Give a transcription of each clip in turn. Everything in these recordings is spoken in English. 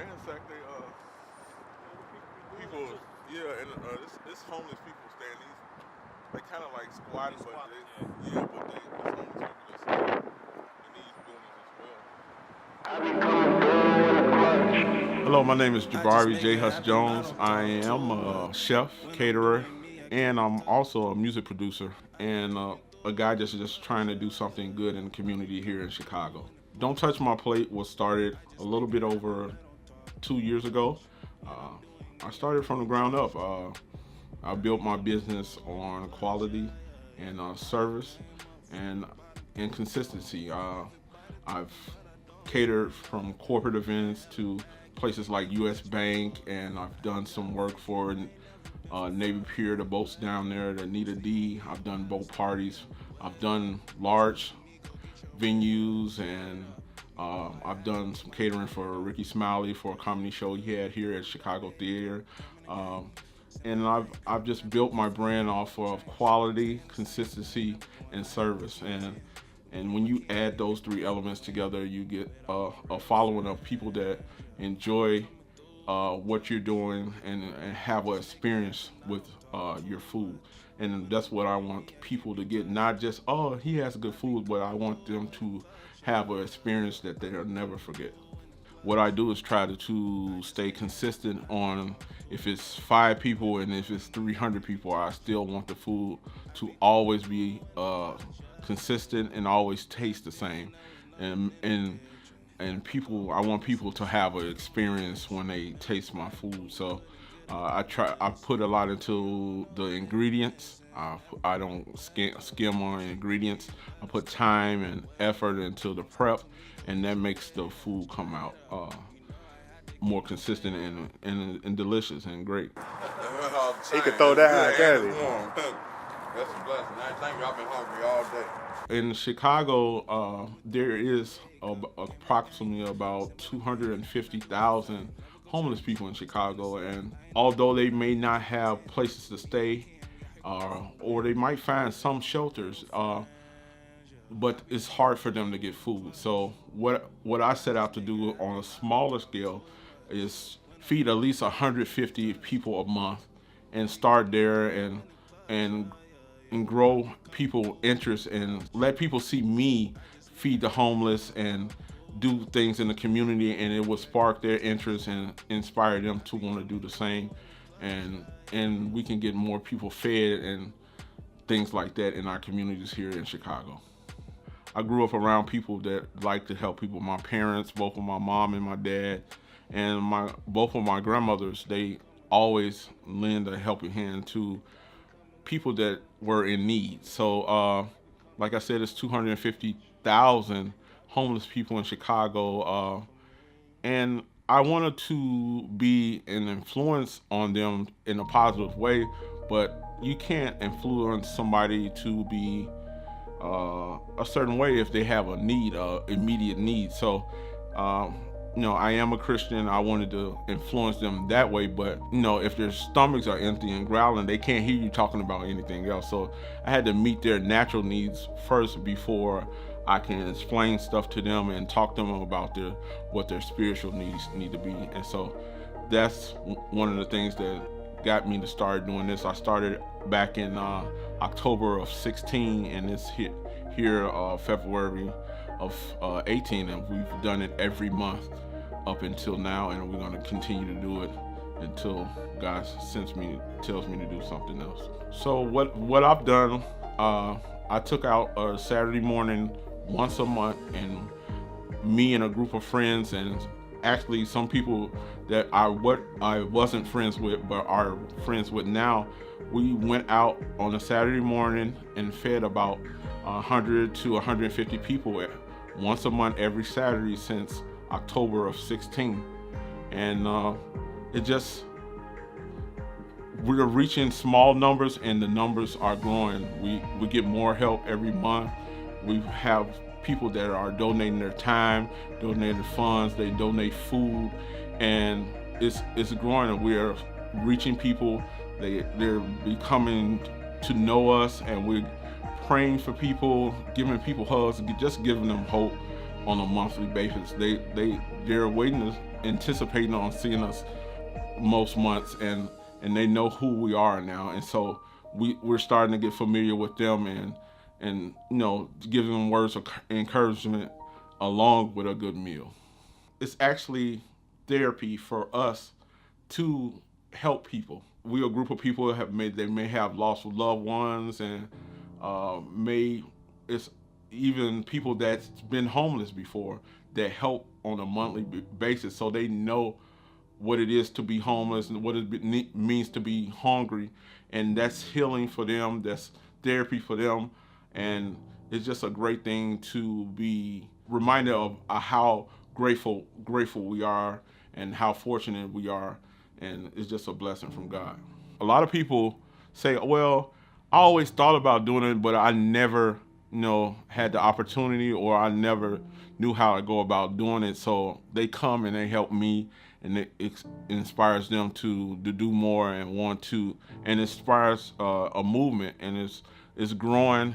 ransacked they people. Yeah, and it's homeless people staying these. They kind of like squatting, but they, yeah, but they it's homeless people just stay in these buildings as well. Hello, my name is JABARI J. Hus Jones. I am a chef, caterer, and I'm also a music producer and a guy just trying to do something good in the community here in Chicago. Don't Touch My Plate was started a little bit over 2 years ago. Uh, I started from the ground up. I built my business on quality and service and consistency. I've catered from corporate events to places like U.S. Bank, and I've done some work for Navy Pier, the boats down there, the Nita D. I've done boat parties. I've done large venues, and I've done some catering for Ricky Smiley for a comedy show he had here at Chicago Theater. Um, and I've just built my brand off of quality, consistency, and service. And when you add those three elements together, you get a following of people that enjoy what you're doing and have an experience with your food. And that's what I want people to get. Not just, oh, he has good food, but I want them to have an experience that they'll never forget. What I do is try to stay consistent on if it's 5 people and if it's 300 people, I still want the food to always be consistent and always taste the same. And people, I want people to have an experience when they taste my food. So I put a lot into the ingredients. I don't skim on ingredients. I put time and effort into the prep, and that makes the food come out more consistent and delicious and great. He could throw that out, can't he? That's a blessing. I thank you. I've been hungry all day. In Chicago, there is approximately about 250,000 homeless people in Chicago, and although they may not have places to stay, or they might find some shelters, but it's hard for them to get food. So what I set out to do on a smaller scale is feed at least 150 people a month, and start there and grow people interest and let people see me feed the homeless and do things in the community, and it will spark their interest and inspire them to want to do the same, and we can get more people fed and things like that in our communities here in Chicago. I grew up around people that like to help people. My parents, both of my mom and my dad, and both of my grandmothers, they always lend a helping hand to people that were in need. So, like I said, it's 250,000 homeless people in Chicago, and I wanted to be an influence on them in a positive way, but you can't influence somebody to be a certain way if they have a need, immediate need. So, I am a Christian. I wanted to influence them that way, but if their stomachs are empty and growling, they can't hear you talking about anything else. So I had to meet their natural needs first before I can explain stuff to them and talk to them about what their spiritual needs need to be. And so that's one of the things that got me to start doing this. I started back in October of 16, and it's hit here February of 18, and we've done it every month up until now, and we're going to continue to do it until God tells me to do something else. So what I've done, I took out a Saturday morning once a month, and me and a group of friends, and actually some people that I wasn't friends with but are friends with now, we went out on a Saturday morning and fed about 100 to 150 people once a month every Saturday since October of 16. And we're reaching small numbers, and the numbers are growing. We get more help every month. We have people that are donating their time, donating funds, they donate food, and it's growing, and we're reaching people. They're becoming to know us, and we're praying for people, giving people hugs, just giving them hope on a monthly basis. They're waiting, anticipating on seeing us most months, and they know who we are now, and so we're starting to get familiar with them, and giving them words of encouragement along with a good meal. It's actually therapy for us to help people. We're a group of people that may have lost loved ones, and it's even people that's been homeless before that help on a monthly basis, so they know what it is to be homeless and what it means to be hungry, and that's healing for them. That's therapy for them, and it's just a great thing to be reminded of how grateful we are and how fortunate we are, and it's just a blessing from God. A lot of people say, well, I always thought about doing it, but I never had the opportunity, or I never knew how to go about doing it. So they come and they help me, and it inspires them to do more and want to, and inspires a movement, and it's growing.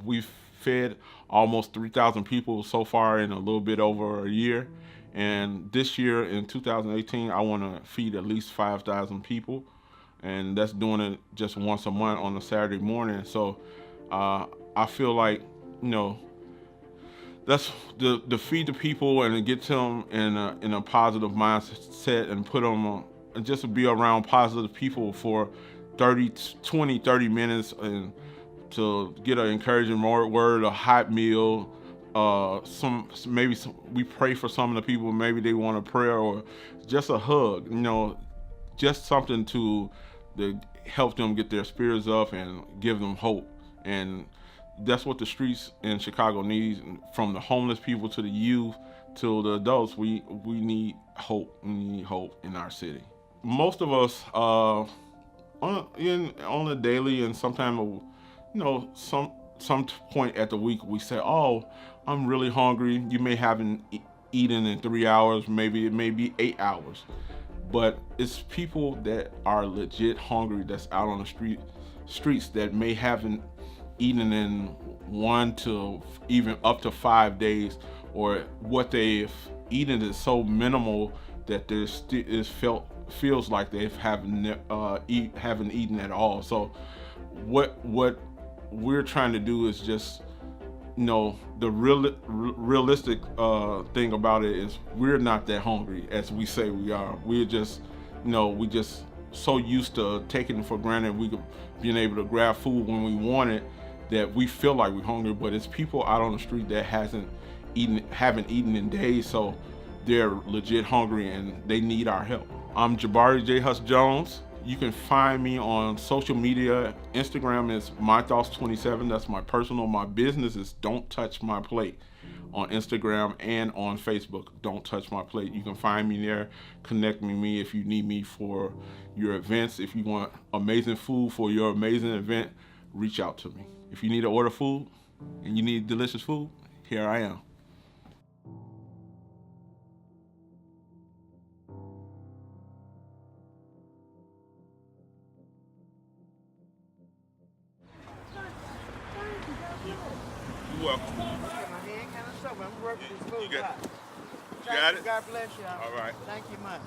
We've fed almost 3,000 people so far in a little bit over a year, and this year in 2018 I want to feed at least 5,000 people, and that's doing it just once a month on a Saturday morning. So I feel like that's to feed the people and to get them in a positive mindset, and put them and just to be around positive people for 30 minutes, and to get an encouraging word, a hot meal, we pray for some of the people, maybe they want a prayer or just a hug, just something to help them get their spirits up and give them hope. And that's what the streets in Chicago needs, from the homeless people to the youth to the adults. We need hope. We need hope in our city. Most of us on a daily, and sometimes some point at the week, we say, oh, I'm really hungry. You may haven't eaten in 3 hours, maybe it may be 8 hours. But it's people that are legit hungry that's out on the streets that may haven't eaten in 1 to even up to 5 days, or what they've eaten is so minimal that feels like they haven't eaten at all. So what we're trying to do is just the realistic thing about it is we're not that hungry as we say we are. We're just we just so used to taking for granted being able to grab food when we want it, that we feel like we're hungry. But it's people out on the street that haven't eaten in days, so they're legit hungry and they need our help. I'm JABARI J. Hus Jones. You can find me on social media. Instagram is mythoughts27. That's my personal. My business is Don't Touch My Plate on Instagram, and on Facebook, Don't Touch My Plate. You can find me there. Connect with me if you need me for your events. If you want amazing food for your amazing event, reach out to me. If you need to order food and you need delicious food, here I am. You're welcome. My hand kind of stuck, but I'm working this food. You got it? God bless y'all. All right. Thank you much.